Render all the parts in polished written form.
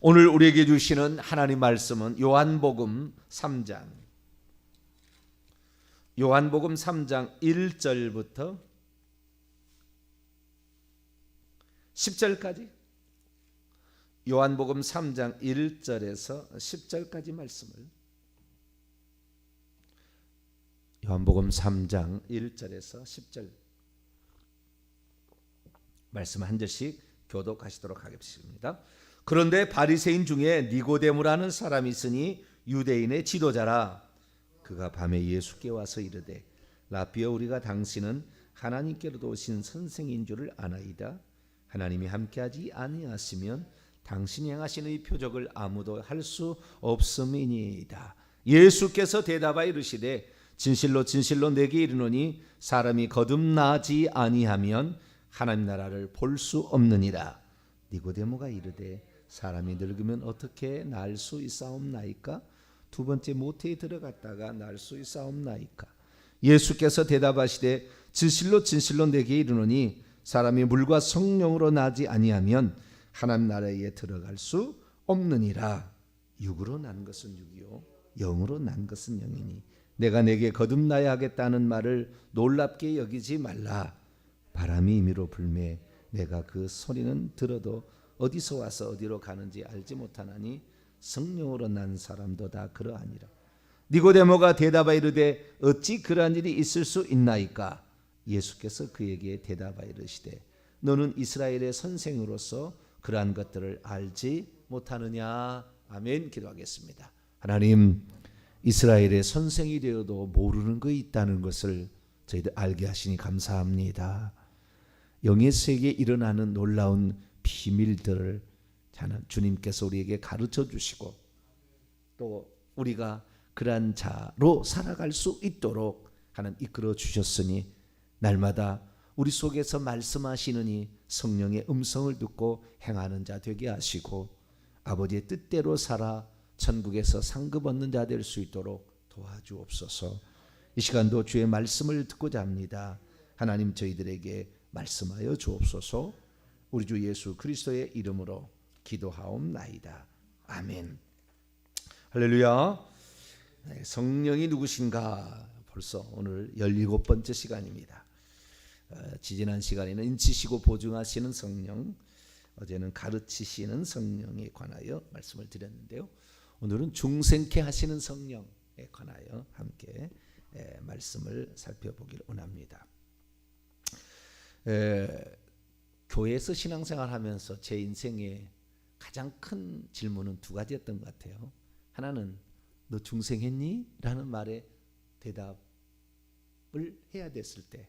오늘 우리에게 주시는 하나님 말씀은 요한복음 3장 1절부터 10절까지, 요한복음 3장 1절에서 10절까지 말씀을, 요한복음 3장 1절에서 10절 말씀 한 절씩 교독하시도록 하겠습니다. 그런데 바리새인 중에 니고데모라는 사람이 있으니 유대인의 지도자라. 그가 밤에 예수께 와서 이르되, 라비여, 우리가 당신은 하나님께로도 오신 선생인 줄을 아나이다. 하나님이 함께하지 아니하시면 당신이 행하시는 이 표적을 아무도 할 수 없음이니이다. 예수께서 대답하여 이르시되, 진실로 진실로 내게 이르노니 사람이 거듭나지 아니하면 하나님 나라를 볼 수 없느니라. 니고데모가 이르되, 사람이 늙으면 어떻게 날 수 있사옵나이까? 두 번째 모태에 들어갔다가 날 수 있사옵나이까? 예수께서 대답하시되, 진실로 진실로 내게 이르노니 사람이 물과 성령으로 나지 아니하면 하나님 나라에 들어갈 수 없느니라. 육으로 난 것은 육이요 영으로 난 것은 영이니 내가 내게 거듭나야 하겠다는 말을 놀랍게 여기지 말라. 바람이 임의로 불매 내가 그 소리는 들어도 어디서 와서 어디로 가는지 알지 못하나니 성령으로 난 사람도 다 그러하니라. 니고데모가 대답하여 이르되, 어찌 그러한 일이 있을 수 있나이까? 예수께서 그에게 대답하여 이르시되, 너는 이스라엘의 선생으로서 그러한 것들을 알지 못하느냐? 아멘. 기도하겠습니다. 하나님, 이스라엘의 선생이 되어도 모르는 것이 있다는 것을 저희들 알게 하시니 감사합니다. 영의 세계에 일어나는 놀라운 비밀들을 주님께서 우리에게 가르쳐 주시고 또 우리가 그러한 자로 살아갈 수 있도록 하나님 이끌어 주셨으니 날마다 우리 속에서 말씀하시느니 성령의 음성을 듣고 행하는 자 되게 하시고 아버지의 뜻대로 살아 천국에서 상급 얻는 자 될 수 있도록 도와주옵소서. 이 시간도 주의 말씀을 듣고자 합니다. 하나님, 저희들에게 말씀하여 주옵소서. 우리 주 예수 그리스도의 이름으로 기도하옵나이다. 아멘. 할렐루야. 성령이 누구신가? 벌써 오늘 17번째 시간입니다. 지지난 시간에는 인치시고 보증하시는 성령, 어제는 가르치시는 성령에 관하여 말씀을 드렸는데요. 오늘은 중생케 하시는 성령에 관하여 함께 말씀을 살펴보기를 원합니다. 교회에서 신앙생활하면서 제 인생에 가장 큰 질문은 두 가지였던 것 같아요. 하나는 너 중생했니? 라는 말에 대답을 해야 됐을 때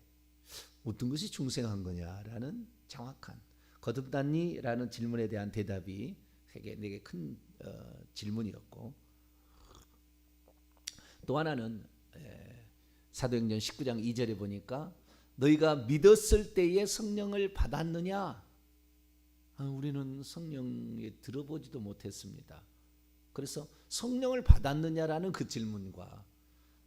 어떤 것이 중생한 거냐라는 정확한, 거듭났니? 라는 질문에 대한 대답이 내게 큰 질문이었고, 또 하나는 사도행전 19장 2절에 보니까 너희가 믿었을 때에 성령을 받았느냐? 우리는 성령에 들어보지도 못했습니다. 그래서 성령을 받았느냐라는 그 질문과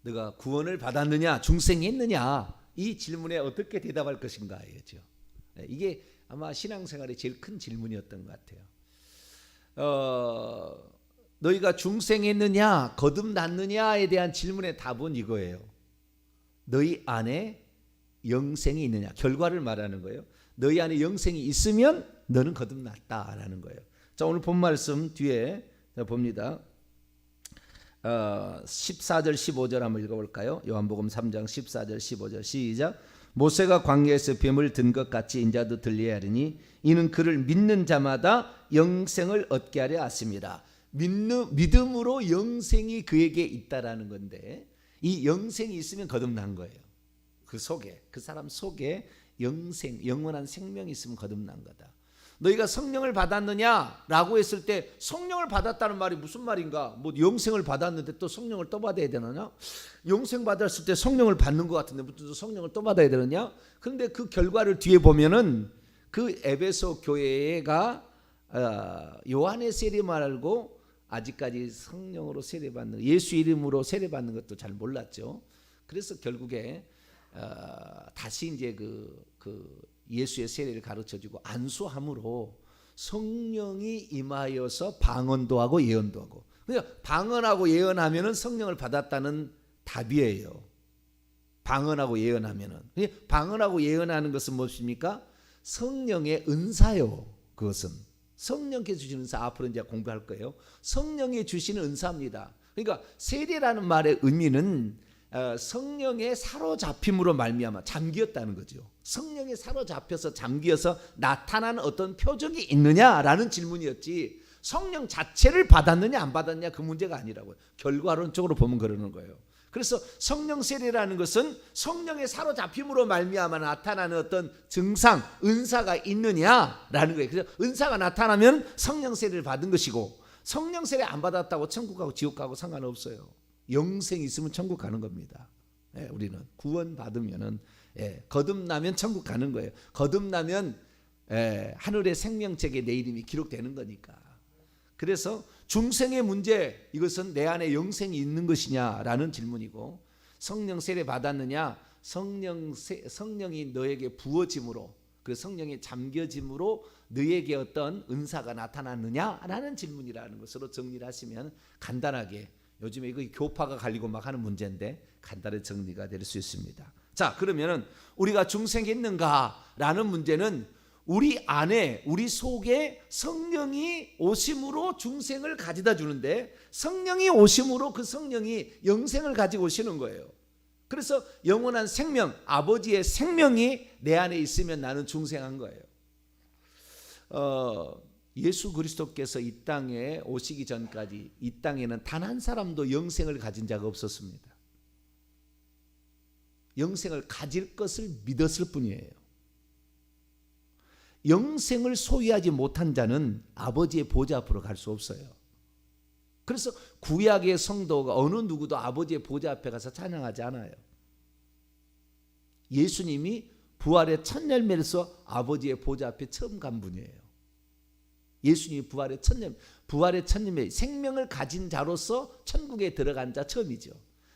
너가 구원을 받았느냐, 중생했느냐, 이 질문에 어떻게 대답할 것인가였죠. 이게 아마 신앙생활의 제일 큰 질문이었던 것 같아요. 너희가 중생했느냐, 거듭났느냐에 대한 질문의 답은 이거예요. 너희 안에 영생이 있느냐, 결과를 말하는 거예요. 너희 안에 영생이 있으면 너는 거듭났다라는 거예요. 자, 오늘 본 말씀 뒤에 봅니다. 14절 15절 한번 읽어볼까요? 요한복음 3장 14절 15절 시작. 모세가 광야에서 뱀을 든 것 같이 인자도 들려야 하리니 이는 그를 믿는 자마다 영생을 얻게 하려 하십니다. 믿음으로 영생이 그에게 있다라는 건데, 이 영생이 있으면 거듭난 거예요. 그 속에, 그 사람 속에 영생, 영원한 생명이 있으면 거듭난 거다. 너희가 성령을 받았느냐라고 했을 때 성령을 받았다는 말이 무슨 말인가? 뭐 영생을 받았는데 또 성령을 또 받아야 되느냐? 영생 받았을 때 성령을 받는 것 같은데 무슨 성령을 또 받아야 되느냐? 그런데 그 결과를 뒤에 보면은 그 에베소 교회가 요한의 세례 말고 아직까지 성령으로 세례받는, 예수 이름으로 세례받는 것도 잘 몰랐죠. 그래서 결국에 다시 이제 그 예수의 세례를 가르쳐주고 안수함으로 성령이 임하여서 방언도 하고 예언도 하고. 그러니까 방언하고 예언하면은 성령을 받았다는 답이에요. 방언하고 예언하면은. 방언하고 예언하는 것은 무엇입니까? 성령의 은사요. 그것은 성령께서 주시는 은사. 앞으로 이제 공부할 거예요. 성령이 주시는 은사입니다. 그러니까 세례라는 말의 의미는 성령의 사로잡힘으로 말미암아 잠기었다는 거죠. 성령에 사로잡혀서 잠기어서 나타나는 어떤 표적이 있느냐라는 질문이었지, 성령 자체를 받았느냐 안 받았냐 그 문제가 아니라고요. 결과론적으로 보면 그러는 거예요. 그래서 성령 세례라는 것은 성령의 사로잡힘으로 말미암아 나타나는 어떤 증상, 은사가 있느냐라는 거예요. 그래서 은사가 나타나면 성령 세례를 받은 것이고, 성령 세례 안 받았다고 천국 가고 지옥 가고 상관없어요. 영생이 있으면 천국 가는 겁니다. 우리는 구원 받으면은 거듭나면 천국 가는 거예요. 거듭나면 하늘의 생명책에 내 이름이 기록되는 거니까. 그래서 중생의 문제, 이것은 내 안에 영생이 있는 것이냐라는 질문이고, 성령 세례 받았느냐, 성령이 너에게 부어짐으로, 그 성령의 잠겨짐으로 너에게 어떤 은사가 나타났느냐라는 질문이라는 것으로 정리를 하시면 간단하게, 요즘에 이거 교파가 갈리고 막 하는 문제인데 간단히 정리가 될 수 있습니다. 자, 그러면은 우리가 중생이 있는가라는 문제는 우리 안에, 우리 속에 성령이 오심으로 중생을 가져다 주는데, 성령이 오심으로 그 성령이 영생을 가지고 오시는 거예요. 그래서 영원한 생명, 아버지의 생명이 내 안에 있으면 나는 중생한 거예요. 예수 그리스도께서 이 땅에 오시기 전까지 이 땅에는 단 한 사람도 영생을 가진 자가 없었습니다. 영생을 가질 것을 믿었을 뿐이에요. 영생을 소유하지 못한 자는 아버지의 보좌 앞으로 갈 수 없어요. 그래서 구약의 성도가 어느 누구도 아버지의 보좌 앞에 가서 찬양하지 않아요. 예수님이 부활의 첫 열매로서 아버지의 보좌 앞에 처음 간 분이에요. 예수님이 부활의 첫 열매, 생명을 가진 자로서 천국에 들어간 자 처음이죠.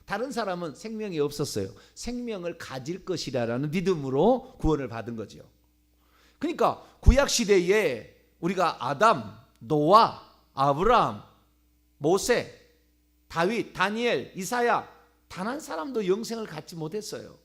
다른 사람은 생명이 없었어요. 생명을 가질 것이라는 믿음으로 구원을 받은 거죠. 그러니까 구약 시대에 우리가 아담, 노아, 아브라함, 모세, 다윗, 다니엘, 이사야, 단 한 사람도 영생을 갖지 못했어요.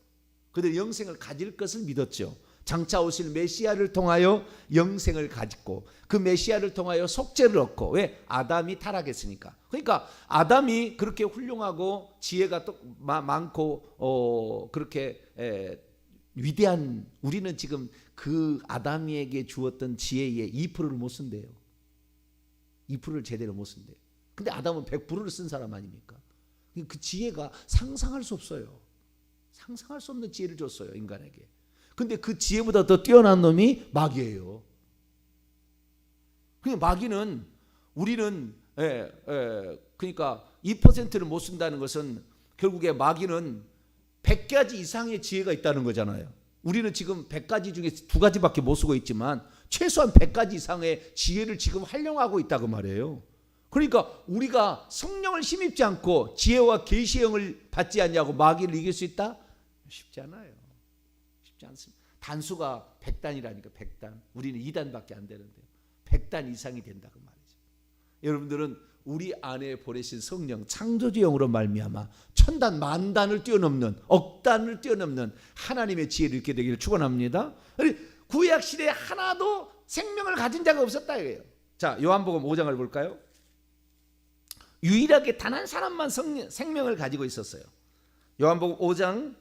그들 영생을 가질 것을 믿었죠. 장차 오실 메시아를 통하여 영생을 가지고, 그 메시아를 통하여 속죄를 얻고. 왜? 아담이 타락했으니까. 그러니까 아담이 그렇게 훌륭하고 지혜가 또 많고 그렇게 위대한, 우리는 지금 그 아담에게 주었던 지혜의 2%를 못 쓴대요. 2%를 제대로 못 쓴대요. 근데 아담은 100%를 쓴 사람 아닙니까? 그 지혜가 상상할 수 없어요. 상상할 수 없는 지혜를 줬어요, 인간에게. 근데 그 지혜보다 더 뛰어난 놈이 마귀예요. 그러니까 마귀는, 우리는 그러니까 2%를 못 쓴다는 것은 결국에 마귀는 100가지 이상의 지혜가 있다는 거잖아요. 우리는 지금 100가지 중에 2가지밖에 못 쓰고 있지만 최소한 100가지 이상의 지혜를 지금 활용하고 있다고 말해요. 그러니까 우리가 성령을 힘입지 않고 지혜와 계시의 영을 받지 않냐고 마귀를 이길 수 있다? 쉽지 않아요. 쉽지 않습니다. 단수가 100단이라니까. 100단. 우리는 2단밖에 안 되는데요. 100단 이상이 된다고 말이죠. 여러분들은 우리 안에 보내신 성령, 창조주 영으로 말미암아 천단 만단을 뛰어넘는, 억단을 뛰어넘는 하나님의 지혜를 잃게 되기를 축원합니다. 구약 시대에 하나도 생명을 가진 자가 없었다 이거예요. 자, 요한복음 5장을 볼까요? 유일하게 단 한 사람만 생명을 가지고 있었어요. 요한복음 5장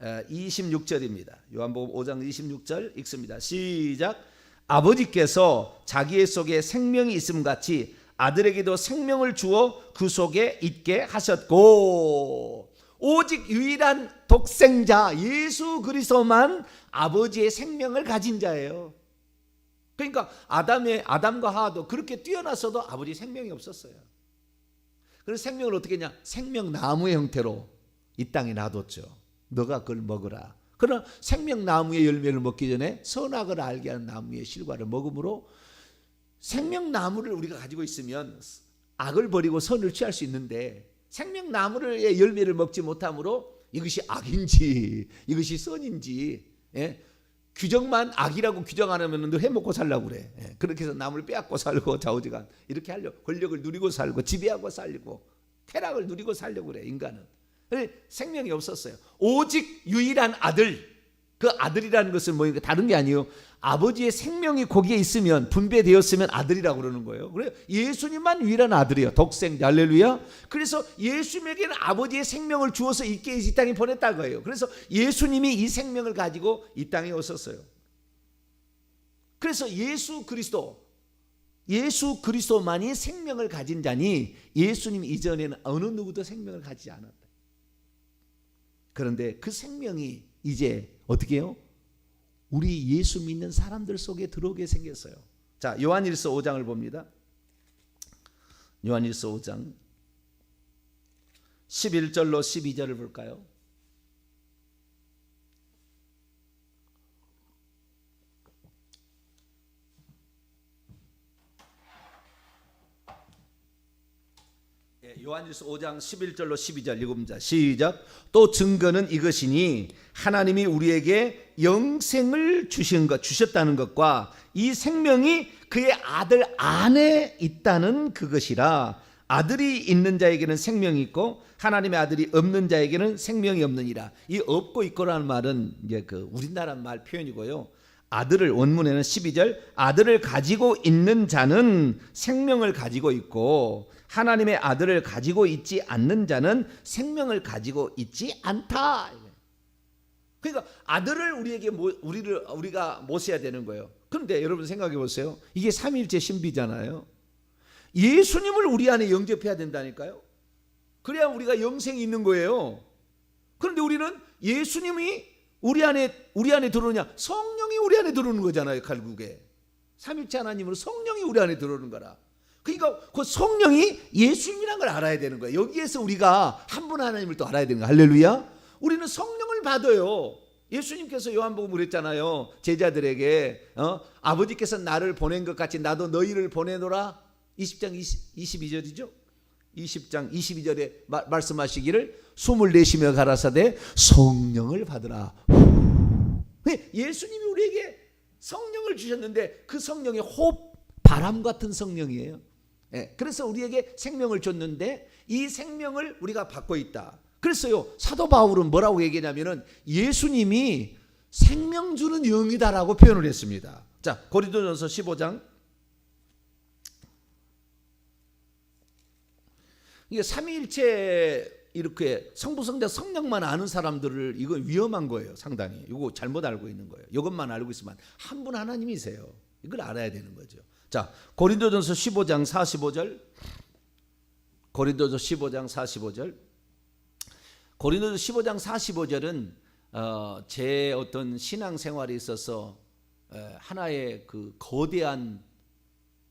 26절입니다. 요한복음 5장 26절 읽습니다. 시작. 아버지께서 자기의 속에 생명이 있음 같이 아들에게도 생명을 주어 그 속에 있게 하셨고, 오직 유일한 독생자 예수 그리스도만 아버지의 생명을 가진 자예요. 그러니까 아담과 하와도 그렇게 뛰어났어도 아버지 생명이 없었어요. 그래서 생명을 어떻게 했냐? 생명나무의 형태로 이 땅에 놔뒀죠. 너가 그걸 먹으라. 그러나 생명나무의 열매를 먹기 전에 선악을 알게 하는 나무의 실과를 먹음으로, 생명나무를 우리가 가지고 있으면 악을 버리고 선을 취할 수 있는데, 생명나무의 열매를 먹지 못함으로 이것이 악인지 이것이 선인지 규정만 악이라고 규정 안 하면 너 해먹고 살려고 그래. 그렇게 해서 남을 빼앗고 살고 좌우지간 이렇게 하려고, 권력을 누리고 살고 지배하고 살고 쾌락을 누리고 살려고 그래. 인간은 생명이 없었어요. 오직 유일한 아들, 그 아들이라는 것은 뭐 다른 게 아니에요. 아버지의 생명이 거기에 있으면, 분배되었으면 아들이라고 그러는 거예요. 그래요. 예수님만 유일한 아들이에요. 독생자. 할렐루야. 그래서 예수님에게는 아버지의 생명을 주어서 있게 이 땅에 보냈다는 거예요. 그래서 예수님이 이 생명을 가지고 이 땅에 오셨어요. 그래서 예수 그리스도만이 생명을 가진 자니 예수님 이전에는 어느 누구도 생명을 가지지 않았다. 그런데 그 생명이 이제 어떻게 해요? 우리 예수 믿는 사람들 속에 들어오게 생겼어요. 자, 요한일서 5장을 봅니다. 요한일서 5장 11절로 12절을 볼까요? 요한일서 5장 11절로 12절 읽읍니다. 시작. 또 증거는 이것이니 하나님이 우리에게 영생을 주셨다는 것과 이 생명이 그의 아들 안에 있다는 그것이라. 아들이 있는 자에게는 생명이 있고 하나님의 아들이 없는 자에게는 생명이 없느니라. 이 없고 있고라는 말은 이제 그 우리나라 말 표현이고요. 아들을, 원문에는 12절, 아들을 가지고 있는 자는 생명을 가지고 있고 하나님의 아들을 가지고 있지 않는 자는 생명을 가지고 있지 않다. 그러니까 아들을 우리가 모셔야 되는 거예요. 그런데 여러분 생각해 보세요. 이게 삼위일체 신비잖아요. 예수님을 우리 안에 영접해야 된다니까요. 그래야 우리가 영생이 있는 거예요. 그런데 우리는 예수님이 우리 안에 들어오냐? 성령이 우리 안에 들어오는 거잖아요. 결국에 삼위일체 하나님으로 성령이 우리 안에 들어오는 거라. 그러니까 그 성령이 예수님이라는 걸 알아야 되는 거예요. 여기에서 우리가 한 분 하나님을 또 알아야 되는 거예요. 할렐루야. 우리는 성령을 받아요. 예수님께서 요한복음 그랬잖아요. 제자들에게 아버지께서 나를 보낸 것 같이 나도 너희를 보내노라. 20장 22절이죠. 20장 22절에 말씀하시기를 숨을 내쉬며 가라사대 성령을 받으라. 예수님이 우리에게 성령을 주셨는데 그 성령의 바람 같은 성령이에요. 그래서 우리에게 생명을 줬는데 이 생명을 우리가 받고 있다. 그래서요, 사도 바울은 뭐라고 얘기하냐면은 예수님이 생명 주는 영이다라고 표현을 했습니다. 자, 고린도전서 15장. 이게 삼위일체 이렇게 성부, 성자, 성령만 아는 사람들을 이건 위험한 거예요. 상당히. 이거 잘못 알고 있는 거예요. 이것만 알고 있으면 한 분 하나님이세요. 이걸 알아야 되는 거죠. 자, 고린도전서 15장 45절. 고린도전서 15장 45절. 고린도전서 15장 45절은 제 어떤 신앙생활에 있어서 하나의 그 거대한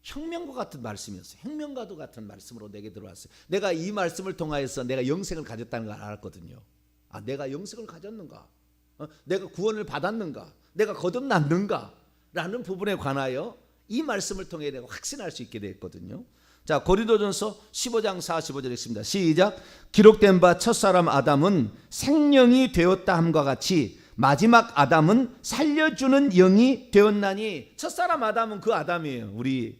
혁명과 같은 말씀이었어요. 혁명과도 같은 말씀으로 내게 들어왔어요. 내가 이 말씀을 통하여서 내가 영생을 가졌다는 걸 알았거든요. 아, 내가 영생을 가졌는가? 내가 구원을 받았는가? 내가 거듭났는가? 라는 부분에 관하여 이 말씀을 통해 내가 확신할 수 있게 됐거든요. 자, 고린도전서 15장 45절 읽습니다. 시작. 기록된 바 첫사람 아담은 생령이 되었다 함과 같이 마지막 아담은 살려주는 영이 되었나니. 첫사람 아담은 그 아담이에요. 우리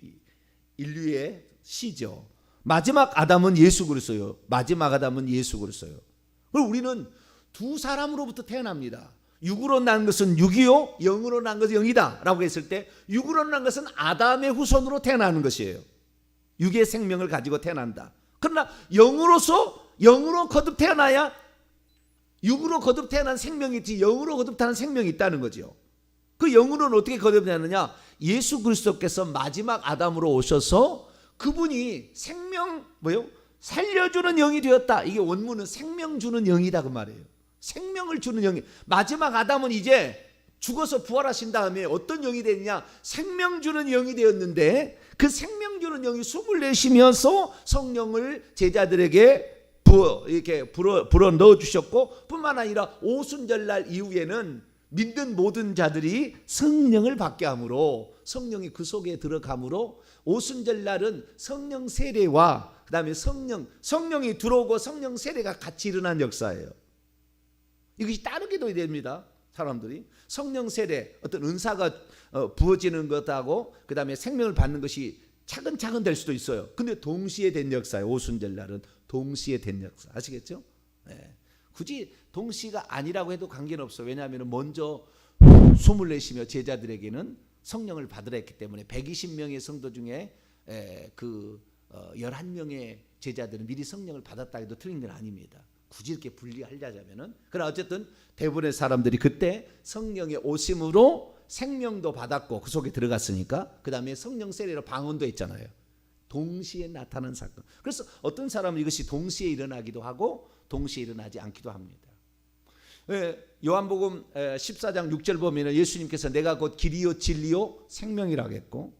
인류의 시죠. 마지막 아담은 예수 그리스도예요. 마지막 아담은 예수 그리스도예요. 그리고 우리는 두 사람으로부터 태어납니다. 육으로 난 것은 육이요, 영으로 난 것은 영이다 라고 했을 때 육으로 난 것은 아담의 후손으로 태어나는 것이에요. 육의 생명을 가지고 태어난다. 그러나 영으로 거듭 태어나야 육으로 거듭 태어난 생명이 있지 영으로 거듭 태어난 생명이 있다는 거죠. 그 영으로는 어떻게 거듭나느냐? 예수 그리스도께서 마지막 아담으로 오셔서 그분이 살려주는 영이 되었다. 이게 원문은 생명 주는 영이다 그 말이에요. 생명을 주는 영이. 마지막 아담은 이제 죽어서 부활하신 다음에 어떤 영이 되느냐? 생명 주는 영이 되었는데 그 생명 주는 영이 숨을 내쉬면서 성령을 제자들에게 이렇게 불어 넣어 주셨고, 뿐만 아니라 오순절날 이후에는 믿는 모든 자들이 성령을 받게 함으로, 성령이 그 속에 들어감으로 오순절날은 성령 세례와 그다음에 성령이 들어오고 성령 세례가 같이 일어난 역사예요. 이것이 따르게 돼야 됩니다. 사람들이 성령 세례, 어떤 은사가 부어지는 것하고 그 다음에 생명을 받는 것이 차근차근 될 수도 있어요. 근데 동시에 된 역사예요. 오순절날은 동시에 된 역사. 아시겠죠? 네. 굳이 동시가 아니라고 해도 관계는 없어요. 왜냐하면 먼저 숨을 내쉬며 제자들에게는 성령을 받으라 했기 때문에 120명의 성도 중에 11명의 제자들은 미리 성령을 받았다 해도 틀린 건 아닙니다. 굳이 이렇게 분리하려자면은. 그러나 어쨌든 대부분의 사람들이 그때 성령의 오심으로 생명도 받았고 그 속에 들어갔으니까 그 다음에 성령 세례로 방언도 했잖아요. 동시에 나타난 사건. 그래서 어떤 사람은 이것이 동시에 일어나기도 하고 동시에 일어나지 않기도 합니다. 요한복음 14장 6절 보면 예수님께서 내가 곧 길이요 진리요 생명이라고 했고,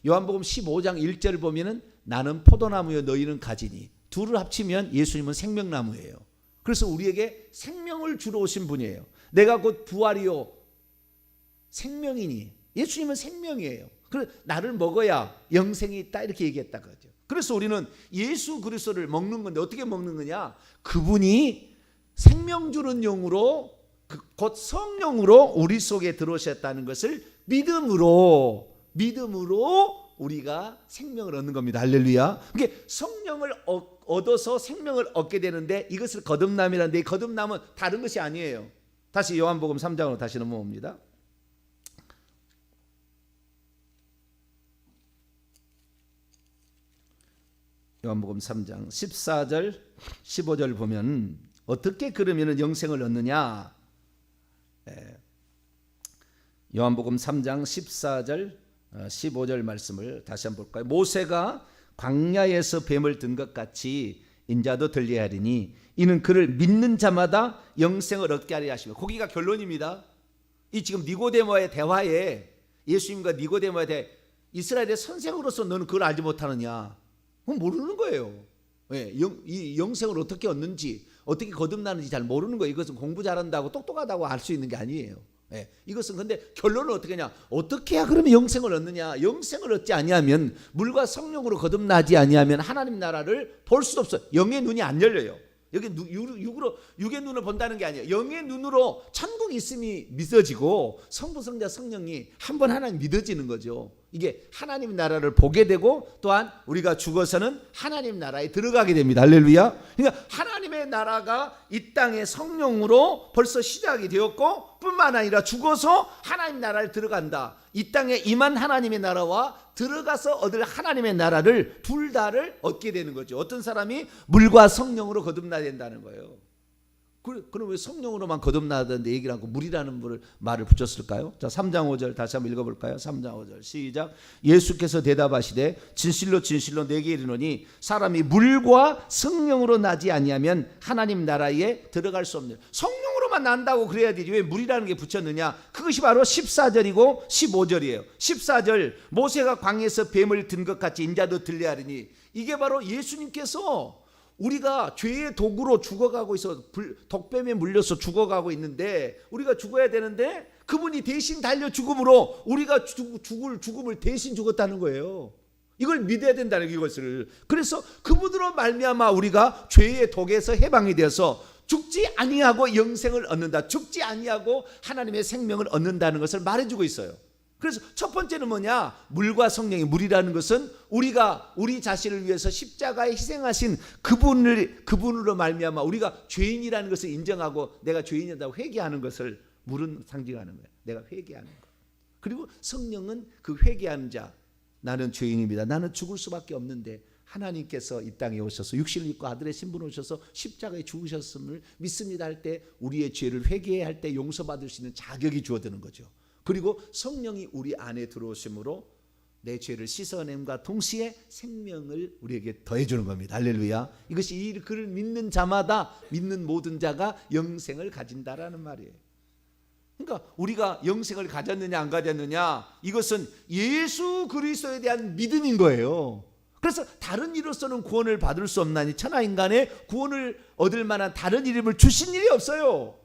요한복음 15장 1절 보면 나는 포도나무요 너희는 가지니, 둘을 합치면 예수님은 생명나무예요. 그래서 우리에게 생명을 주러 오신 분이에요. 내가 곧 부활이요 생명이니, 예수님은 생명이에요. 그래서 나를 먹어야 영생이 있다 이렇게 얘기했다 그러죠. 그래서 우리는 예수 그리스도를 먹는 건데 어떻게 먹는 거냐? 그분이 생명 주는 영으로 곧 성령으로 우리 속에 들어오셨다는 것을 믿음으로 우리가 생명을 얻는 겁니다. 할렐루야. 그게 성령을 얻어서 생명을 얻게 되는데 이것을 거듭남이라는데 이 거듭남은 다른 것이 아니에요. 다시 요한복음 3장으로 다시 넘어옵니다. 요한복음 3장 14절 15절 보면 어떻게 그러면 영생을 얻느냐? 요한복음 3장 14절 15절 말씀을 다시 한번 볼까요? 모세가 광야에서 뱀을 든 것 같이 인자도 들려야 하리니 이는 그를 믿는 자마다 영생을 얻게 하려 하시며. 거기가 결론입니다. 이 지금 니고데모와의 대화에 예수님과 니고데모와의 대화, 이스라엘의 선생으로서 너는 그걸 알지 못하느냐? 그건 모르는 거예요. 이 영생을 어떻게 얻는지, 어떻게 거듭나는지 잘 모르는 거예요. 이것은 공부 잘한다고 똑똑하다고 알 수 있는 게 아니에요. 이것은 근데 결론은 어떻게 하냐? 어떻게 해야 그러면 영생을 얻느냐? 영생을 얻지 아니하면, 물과 성령으로 거듭나지 아니하면 하나님 나라를 볼 수도 없어요. 영의 눈이 안 열려요. 여기 육의 눈을 본다는 게 아니에요. 영의 눈으로 천국이 있음이 믿어지고 성부 성자 성령이 한 번 하나님 믿어지는 거죠. 이게 하나님 나라를 보게 되고 또한 우리가 죽어서는 하나님 나라에 들어가게 됩니다. 할렐루야. 그러니까 하나님의 나라가 이 땅에 성령으로 벌써 시작이 되었고, 뿐만 아니라 죽어서 하나님 나라를 들어간다. 이 땅에 임한 하나님의 나라와 들어가서 얻을 하나님의 나라를 둘 다를 얻게 되는 거죠. 어떤 사람이 물과 성령으로 거듭나야 된다는 거예요. 그럼 왜 성령으로만 거듭나는데 얘기를 하고 물이라는 말을 붙였을까요? 자, 3장 5절 다시 한번 읽어볼까요? 3장 5절 시작. 예수께서 대답하시되 진실로 진실로 내게 이르노니 사람이 물과 성령으로 나지 아니하면 하나님 나라에 들어갈 수 없는. 성령으로만 난다고 그래야 되지 왜 물이라는 게 붙였느냐? 그것이 바로 14절이고 15절이에요. 14절 모세가 광야에서 뱀을 든 것 같이 인자도 들려야 하리니, 이게 바로 예수님께서 우리가 죄의 도구로 죽어가고 있어, 독뱀에 물려서 죽어가고 있는데, 우리가 죽어야 되는데 그분이 대신 달려 죽음으로 우리가 죽을 죽음을 대신 죽었다는 거예요. 이걸 믿어야 된다는 이것을. 그래서 그분으로 말미암아 우리가 죄의 독에서 해방이 되어서 죽지 아니하고 영생을 얻는다, 죽지 아니하고 하나님의 생명을 얻는다는 것을 말해주고 있어요. 그래서 첫 번째는 뭐냐? 물과 성령이, 물이라는 것은 우리가 우리 자신을 위해서 십자가에 희생하신 그분으로 말미암아 우리가 죄인이라는 것을 인정하고 내가 죄인이라고 회개하는 것을 물은 상징하는 거예요. 내가 회개하는 것. 그리고 성령은 그 회개하는 자, 나는 죄인입니다. 나는 죽을 수밖에 없는데 하나님께서 이 땅에 오셔서 육신을 입고 아들의 신분을 오셔서 십자가에 죽으셨음을 믿습니다 할 때 우리의 죄를 회개해야 할 때 용서받을 수 있는 자격이 주어지는 거죠. 그리고 성령이 우리 안에 들어오심으로 내 죄를 씻어냄과 동시에 생명을 우리에게 더해주는 겁니다. 할렐루야. 이것이 그를 믿는 자마다, 믿는 모든 자가 영생을 가진다라는 말이에요. 그러니까 우리가 영생을 가졌느냐 안 가졌느냐, 이것은 예수 그리스도에 대한 믿음인 거예요. 그래서 다른 이로서는 구원을 받을 수 없나니 천하인간의 구원을 얻을 만한 다른 이름을 주신 일이 없어요.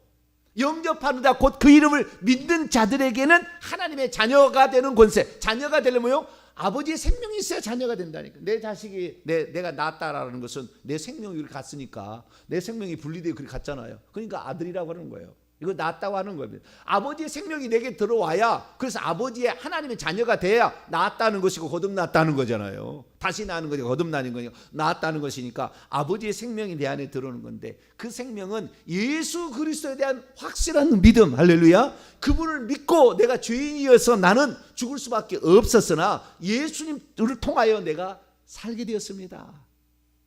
영접하느라 곧 그 이름을 믿는 자들에게는 하나님의 자녀가 되는 권세. 자녀가 되려면요, 아버지의 생명이 있어야 자녀가 된다니까. 내 자식이 내가 낳았다라는 것은 내 생명이 그렇게 갔으니까, 내 생명이 분리되어 그렇게 갔잖아요. 그러니까 아들이라고 하는 거예요. 이거 낫다고 하는 겁니다. 아버지의 생명이 내게 들어와야, 그래서 아버지의 하나님의 자녀가 돼야 낫다는 것이고 거듭났다는 거잖아요. 다시 나는 거지, 거듭나는 거니까 낫다는 것이니까 아버지의 생명이 내 안에 들어오는 건데, 그 생명은 예수 그리스도에 대한 확실한 믿음, 할렐루야. 그분을 믿고 내가 죄인이어서 나는 죽을 수밖에 없었으나 예수님을 통하여 내가 살게 되었습니다.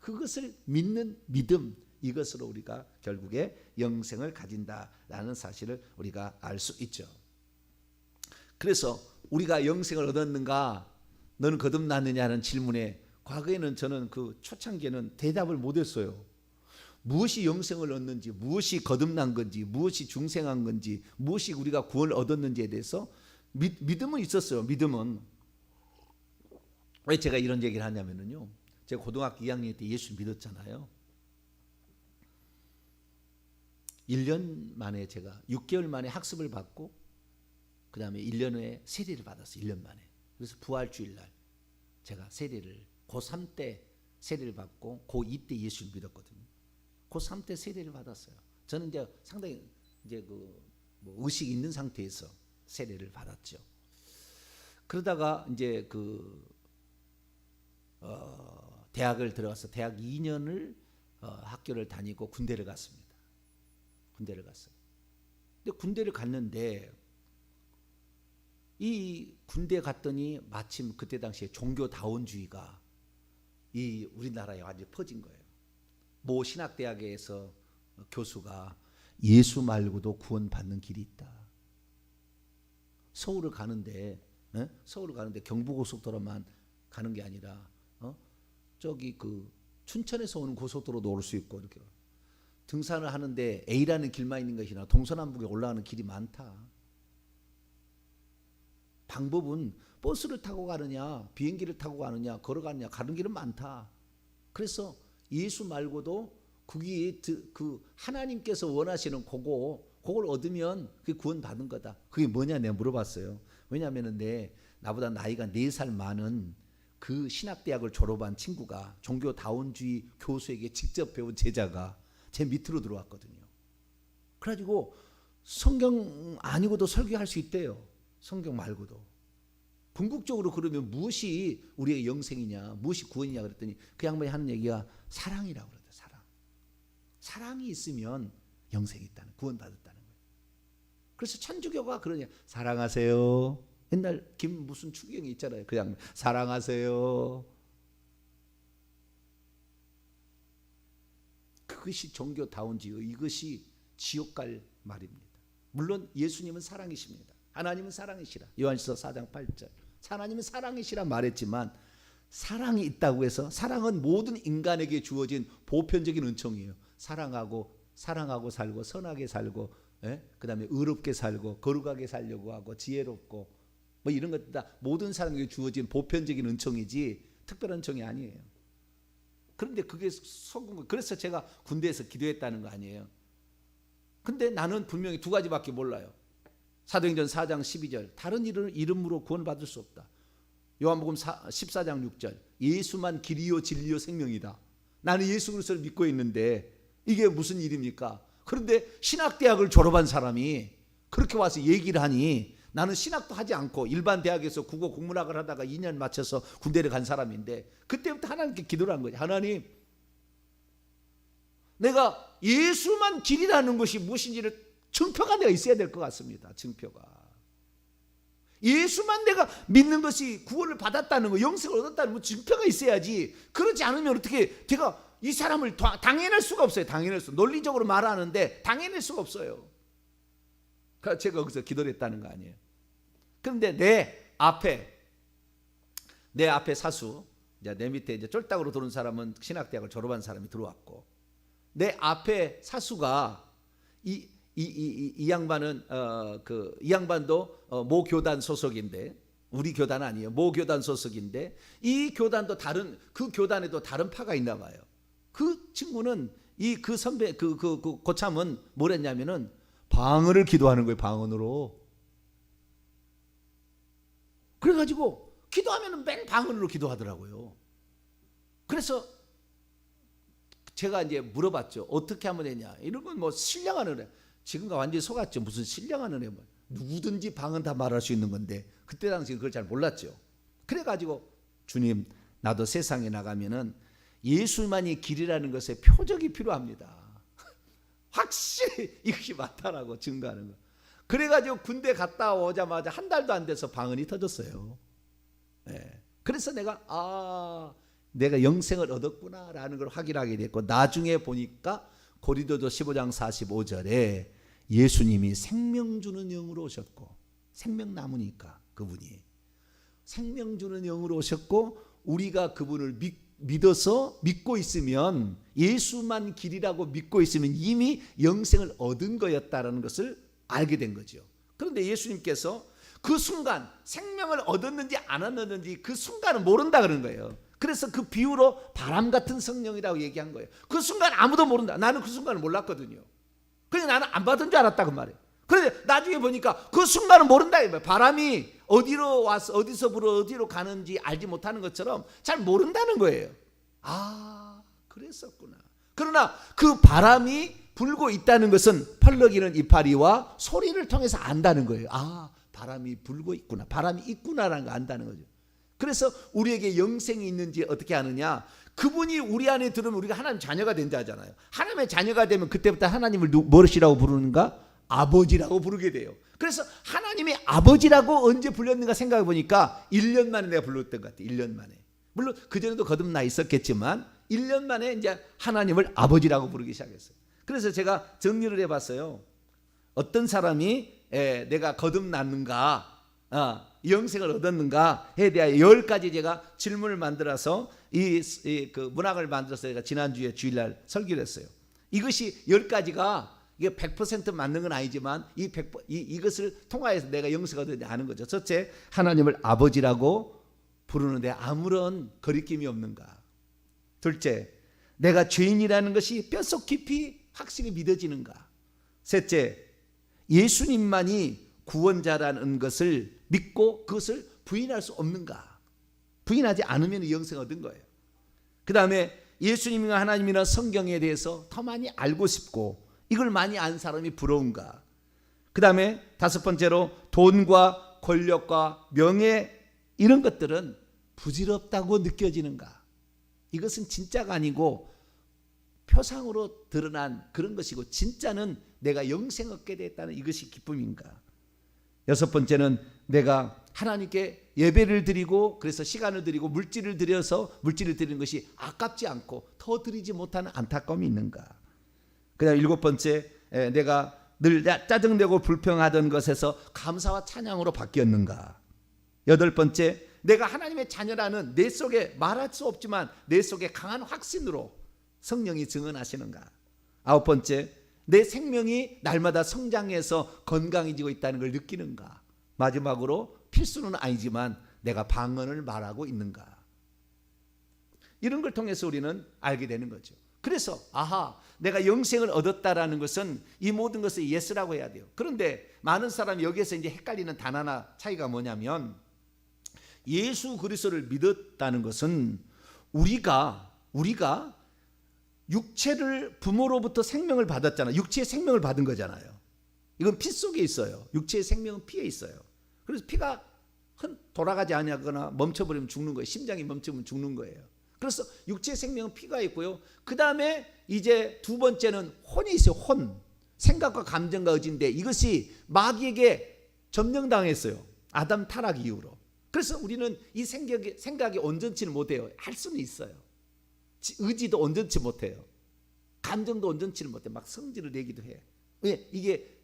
그것을 믿는 믿음, 이것으로 우리가 결국에 영생을 가진다라는 사실을 우리가 알 수 있죠. 그래서 우리가 영생을 얻었는가, 너는 거듭났느냐는 질문에 과거에는 저는 그 초창기에는 대답을 못했어요. 무엇이 영생을 얻는지, 무엇이 거듭난 건지, 무엇이 중생한 건지, 무엇이 우리가 구원을 얻었는지에 대해서 믿음은 있었어요. 믿음은. 왜 제가 이런 얘기를 하냐면요, 제가 고등학교 2학년 때 예수 믿었잖아요. 1년 만에 제가 6개월 만에 학습을 받고 그 다음에 1년 후에 세례를 받았어요. 1년 만에. 그래서 부활주일날 제가 세례를, 고3 때 세례를 받고 고2 때 예수를 믿었거든요. 고3 때 세례를 받았어요. 저는 이제 상당히 이제 뭐 의식이 있는 상태에서 세례를 받았죠. 그러다가 이제 대학을 들어가서 대학 2년을 학교를 다니고 군대를 갔습니다. 군대를 갔어요. 근데 군대를 갔는데 이 군대 갔더니 마침 그때 당시에 종교다원주의가 이 우리나라에 완전히 퍼진 거예요. 모 신학대학에서 교수가 예수 말고도 구원받는 길이 있다. 서울을 가는데 경부고속도로만 가는 게 아니라 저기 춘천에서 오는 고속도로도 올 수 있고, 이렇게 등산을 하는데 A라는 길만 있는 것이나 동서남북에 올라가는 길이 많다. 방법은 버스를 타고 가느냐, 비행기를 타고 가느냐, 걸어가느냐, 가는 길은 많다. 그래서 예수 말고도 그 하나님께서 원하시는 그걸 얻으면 그게 구원 받은 거다. 그게 뭐냐 내가 물어봤어요. 왜냐하면 나보다 나이가 4살 많은 그 신학대학을 졸업한 친구가 종교다원주의 교수에게 직접 배운 제자가 제 밑으로 들어왔거든요. 그래가지고 성경 아니고도 설교할 수 있대요. 성경 말고도. 궁극적으로 그러면 무엇이 우리의 영생이냐, 무엇이 구원이냐 그랬더니 그 양반이 하는 얘기가 사랑이라고 그러더라고요. 사랑. 사랑이 있으면 영생이 있다는, 구원받았다는 거예요. 그래서 천주교가 그러냐, 사랑하세요. 옛날 무슨 추기경이 있잖아요. 그냥 사랑하세요. 그것이 종교다원주의, 이것이 지옥 갈 말입니다. 물론 예수님은 사랑이십니다. 하나님은 사랑이시라. 요한일서 4장 8절. 하나님은 사랑이시라 말했지만, 사랑이 있다고 해서, 사랑은 모든 인간에게 주어진 보편적인 은총이에요. 사랑하고 살고 선하게 살고, 그 다음에 의롭게 살고 거룩하게 살려고 하고 지혜롭고 뭐 이런 것들 다 모든 사람에게 주어진 보편적인 은총이지 특별한 은총이 아니에요. 그런데 그게 속은 거. 그래서 제가 군대에서 기도했다는 거 아니에요. 근데 나는 분명히 2가지밖에 몰라요. 사도행전 4장 12절, 다른 이름으로 구원받을 수 없다. 요한복음 14장 6절, 예수만 길이요 진리요 생명이다. 나는 예수 그리스도를 믿고 있는데 이게 무슨 일입니까? 그런데 신학대학을 졸업한 사람이 그렇게 와서 얘기를 하니, 나는 신학도 하지 않고 일반 대학에서 국어 국문학을 하다가 2년 마쳐서 군대를 간 사람인데, 그때부터 하나님께 기도를 한 거죠. 하나님, 내가 예수만 길이라는 것이 무엇인지를 증표가 내가 있어야 될 것 같습니다. 증표가. 예수만 내가 믿는 것이 구원을 받았다는 거, 영생을 얻었다는 거 증표가 있어야지. 그렇지 않으면 어떻게 제가 이 사람을 당해낼 수가 없어요. 당해낼 수. 논리적으로 말하는데 당해낼 수가 없어요. 그래서 제가 거기서 기도를 했다는 거 아니에요. 그런데 내 앞에 사수, 이제 내 밑에 이제 쫄딱으로 들어온 사람은 신학대학을 졸업한 사람이 들어왔고, 내 앞에 사수가 이 양반은 이 양반도 모 교단 소속인데, 우리 교단 아니에요. 모 교단 소속인데, 이 교단도 그 교단에도 다른 파가 있나 봐요. 그 친구는 그 선배 그 고참은 뭘 했냐면은 방언을 기도하는 거예요. 방언으로. 그래가지고 기도하면은 맨 방언으로 기도하더라고요. 그래서 제가 이제 물어봤죠. 어떻게 하면 되냐? 이런 건 뭐 신령하는 거예요. 지금과 완전히 속았죠. 무슨 신령하는 애 뭐. 누구든지 방언 다 말할 수 있는 건데 그때 당시 그걸 잘 몰랐죠. 그래가지고 주님, 나도 세상에 나가면은 예수만이 길이라는 것에 표적이 필요합니다. 확실히 이것이 맞다라고 증거하는 거. 그래가지고 군대 갔다 오자마자 한 달도 안 돼서 방언이 터졌어요. 네. 그래서 내가 영생을 얻었구나라는 걸 확인하게 됐고, 나중에 보니까 고린도서 15장 45절에 예수님이 생명 주는 영으로 오셨고, 생명 나무니까 그분이 생명 주는 영으로 오셨고, 우리가 그분을 믿어서 믿고 있으면, 예수만 길이라고 믿고 있으면 이미 영생을 얻은 거였다라는 것을 알게 된 거죠. 그런데 예수님께서 그 순간 생명을 얻었는지 안 얻었는지 그 순간은 모른다 그런 거예요. 그래서 그 비유로 바람 같은 성령이라고 얘기한 거예요. 그 순간 아무도 모른다. 나는 그 순간을 몰랐거든요. 그래서 나는 안 받은 줄 알았다 그 말이에요. 그런데 나중에 보니까 그 순간은 모른다. 바람이 어디로 와서 어디서 불어 어디로 가는지 알지 못하는 것처럼 잘 모른다는 거예요. 그랬었구나. 그러나 그 바람이 불고 있다는 것은 펄럭이는 이파리와 소리를 통해서 안다는 거예요. 바람이 불고 있구나, 바람이 있구나라는 거 안다는 거죠. 그래서 우리에게 영생이 있는지 어떻게 아느냐? 그분이 우리 안에 들으면 우리가 하나님 자녀가 된다 하잖아요. 하나님의 자녀가 되면 그때부터 하나님을 무엇이라고 부르는가? 아버지라고 부르게 돼요. 그래서 하나님이 아버지라고 언제 불렸는가 생각해 보니까 1년 만에 내가 불렀던 것 같아요. 1년 만에. 물론 그전에도 거듭나 있었겠지만 1년 만에 이제 하나님을 아버지라고 부르기 시작했어요. 그래서 제가 정리를 해봤어요. 어떤 사람이 내가 거듭났는가, 영생을 얻었는가에 대하여 10가지 제가 질문을 만들어서 그 문학을 만들어서 제가 지난주에 주일날 설교를 했어요. 이것이 10가지가 이게 100% 맞는 건 아니지만 이것을 통하여서 내가 영생을 얻었는지 아는 거죠. 첫째, 하나님을 아버지라고 부르는데 아무런 거리낌이 없는가. 둘째, 내가 죄인이라는 것이 뼛속 깊이 확실히 믿어지는가. 셋째, 예수님만이 구원자라는 것을 믿고 그것을 부인할 수 없는가. 부인하지 않으면 영생을 얻은 거예요. 그 다음에 예수님과 하나님이나 성경에 대해서 더 많이 알고 싶고 이걸 많이 안 사람이 부러운가. 그 다음에 다섯 번째로 돈과 권력과 명예 이런 것들은 부질없다고 느껴지는가. 이것은 진짜가 아니고 표상으로 드러난 그런 것이고 진짜는 내가 영생 얻게 됐다는 이것이 기쁨인가. 여섯 번째는 내가 하나님께 예배를 드리고 그래서 시간을 드리고 물질을 드려서 물질을 드리는 것이 아깝지 않고 더 드리지 못하는 안타까움이 있는가. 그다음 일곱 번째, 내가 늘 짜증내고 불평하던 것에서 감사와 찬양으로 바뀌었는가. 여덟 번째, 내가 하나님의 자녀라는 내 속에 말할 수 없지만 내 속에 강한 확신으로 성령이 증언하시는가. 아홉 번째, 내 생명이 날마다 성장해서 건강해지고 있다는 걸 느끼는가. 마지막으로 필수는 아니지만 내가 방언을 말하고 있는가. 이런 걸 통해서 우리는 알게 되는 거죠. 그래서 내가 영생을 얻었다라는 것은 이 모든 것을 예스라고 해야 돼요. 그런데 많은 사람이 여기에서 이제 헷갈리는 단 하나 차이가 뭐냐면 예수 그리스도를 믿었다는 것은 우리가 육체를 부모로부터 생명을 받았잖아요. 육체의 생명을 받은 거잖아요. 이건 피 속에 있어요. 육체의 생명은 피에 있어요. 그래서 피가 돌아가지 않거나 멈춰버리면 죽는 거예요. 심장이 멈추면 죽는 거예요. 그래서 육체의 생명은 피가 있고요. 그 다음에 이제 두 번째는 혼이 있어요. 혼. 생각과 감정과 의지인데 이것이 마귀에게 점령당했어요. 아담 타락 이후로. 그래서 우리는 이 생각이 온전치는 못해요. 할 수는 있어요. 의지도 온전치 못해요. 감정도 온전치는 못해요. 막 성질을 내기도 해. 왜? 이게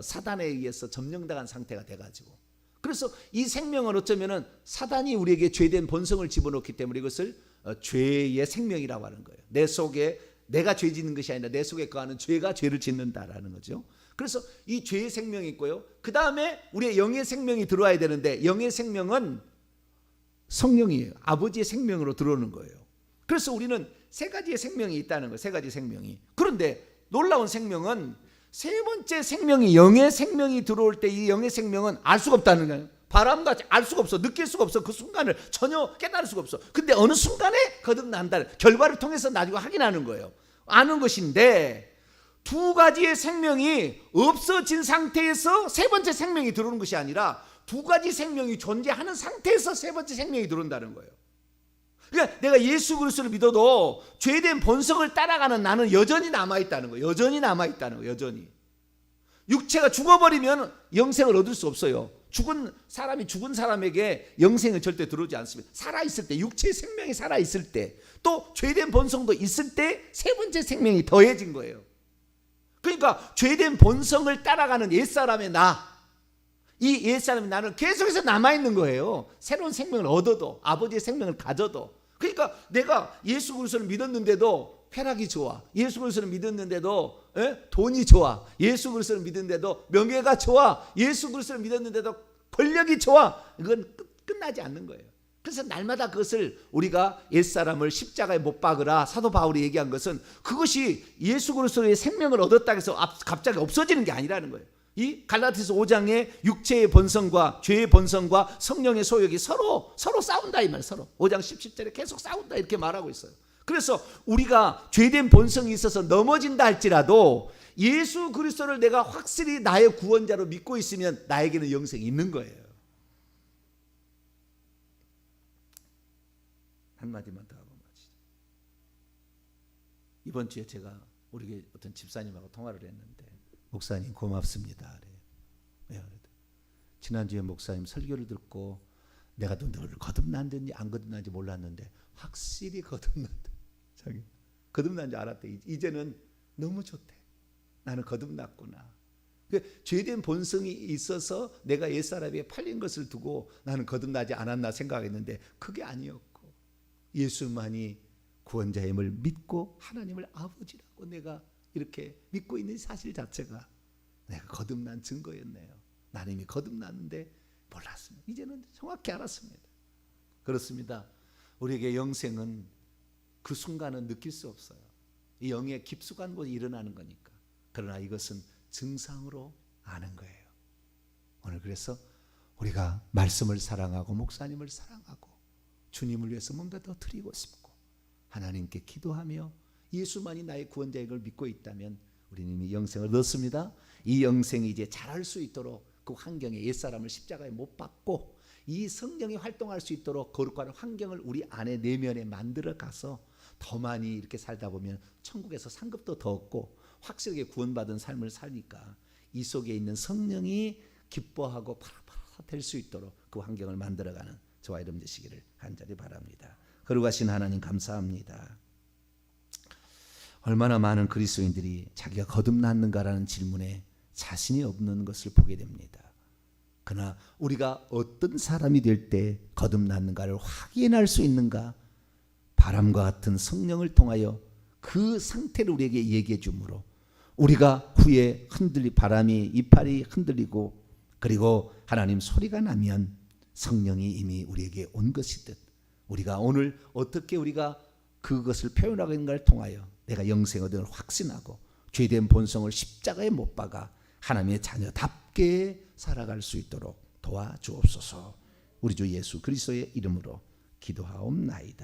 사단에 의해서 점령당한 상태가 돼가지고. 그래서 이 생명은 어쩌면은 사단이 우리에게 죄된 본성을 집어넣기 때문에 이것을 죄의 생명이라고 하는 거예요. 내 속에 내가 죄 짓는 것이 아니라 내 속에 거하는 죄가 죄를 짓는다라는 거죠. 그래서 이 죄의 생명이 있고요. 그 다음에 우리의 영의 생명이 들어와야 되는데 영의 생명은 성령이에요. 아버지의 생명으로 들어오는 거예요. 그래서 우리는 세 가지의 생명이 있다는 거예요. 세 가지 생명이. 그런데 놀라운 생명은 세 번째 생명이 영의 생명이 들어올 때 이 영의 생명은 알 수가 없다는 거예요. 바람같이 알 수가 없어. 느낄 수가 없어. 그 순간을 전혀 깨달을 수가 없어. 근데 어느 순간에 거듭난다는 결과를 통해서 나중에 확인하는 거예요. 아는 것인데 두 가지의 생명이 없어진 상태에서 세 번째 생명이 들어오는 것이 아니라 두 가지 생명이 존재하는 상태에서 세 번째 생명이 들어온다는 거예요. 그러니까 내가 예수 그리스도를 믿어도 죄된 본성을 따라가는 나는 여전히 남아있다는 거예요. 여전히 남아있다는 거예요. 여전히. 육체가 죽어버리면 영생을 얻을 수 없어요. 죽은 사람에게 영생은 절대 들어오지 않습니다. 살아있을 때, 육체의 생명이 살아있을 때, 또 죄된 본성도 있을 때 세 번째 생명이 더해진 거예요. 그러니까 죄된 본성을 따라가는 옛사람의 이 옛사람의 나는 계속해서 남아있는 거예요. 새로운 생명을 얻어도, 아버지의 생명을 가져도. 그러니까 내가 예수 그리스도를 믿었는데도 쾌락이 좋아, 예수 그리스도를 믿었는데도 돈이 좋아, 예수 그리스도를 믿었는데도 명예가 좋아, 예수 그리스도를 믿었는데도 권력이 좋아, 이건 끝나지 않는 거예요. 그래서 날마다 그것을 우리가 옛사람을 십자가에 못 박으라 사도 바울이 얘기한 것은 그것이 예수 그리스도의 생명을 얻었다고 해서 갑자기 없어지는 게 아니라는 거예요. 이 갈라디아서 5장의 육체의 본성과 죄의 본성과 성령의 소욕이 서로 싸운다 이 말. 서로 5장 17절에 계속 싸운다 이렇게 말하고 있어요. 그래서 우리가 죄된 본성이 있어서 넘어진다 할지라도 예수 그리스도를 내가 확실히 나의 구원자로 믿고 있으면 나에게는 영생이 있는 거예요. 한마디만 더 하고 마치죠. 이번 주에 제가 우리 어떤 집사님하고 통화를 했는데, 목사님 고맙습니다. 그래요. 지난주에 목사님 설교를 듣고 내가 늘 거듭났는지 안 거듭났는지 몰랐는데 확실히 거듭났다. 자기 거듭난 줄 알았대. 이제는 너무 좋대. 나는 거듭났구나. 죄된 본성이 있어서 내가 옛사람에게 팔린 것을 두고 나는 거듭나지 않았나 생각했는데 그게 아니었고, 예수만이 구원자임을 믿고 하나님을 아버지라고 내가 이렇게 믿고 있는 사실 자체가 내가 거듭난 증거였네요. 나는 이미 거듭났는데 몰랐습니다. 이제는 정확히 알았습니다. 그렇습니다. 우리에게 영생은 그 순간은 느낄 수 없어요. 이 영의 깊숙한 곳에 일어나는 거니까. 그러나 이것은 증상으로 아는 거예요. 오늘 그래서 우리가 말씀을 사랑하고 목사님을 사랑하고 주님을 위해서 뭔가 더 드리고 싶고 하나님께 기도하며 예수만이 나의 구원자인 걸 믿고 있다면 우리는 이미 영생을 얻었습니다. 이 영생이 이제 자랄 수 있도록 그 환경에 옛사람을 십자가에 못 박고 이 성령이 활동할 수 있도록 거룩한 환경을 우리 안에 내면에 만들어 가서 더 많이 이렇게 살다 보면 천국에서 상급도 더 얻고 확실하게 구원받은 삶을 사니까 이 속에 있는 성령이 기뻐하고 파라파라 될 수 있도록 그 환경을 만들어가는 저와 여러분 되시기를 간절히 바랍니다. 거룩하신 하나님 감사합니다. 얼마나 많은 그리스도인들이 자기가 거듭났는가라는 질문에 자신이 없는 것을 보게 됩니다. 그러나 우리가 어떤 사람이 될 때 거듭났는가를 확인할 수 있는가? 바람과 같은 성령을 통하여 그 상태를 우리에게 얘기해 주므로 우리가 후에 바람이 이파리 흔들리고 그리고 하나님 소리가 나면 성령이 이미 우리에게 온 것이듯 우리가 오늘 어떻게 우리가 그것을 표현하고 있는가를 통하여 내가 영생 얻음을 확신하고 죄된 본성을 십자가에 못 박아 하나님의 자녀답게 살아갈 수 있도록 도와주옵소서. 우리 주 예수 그리스도의 이름으로 기도하옵나이다.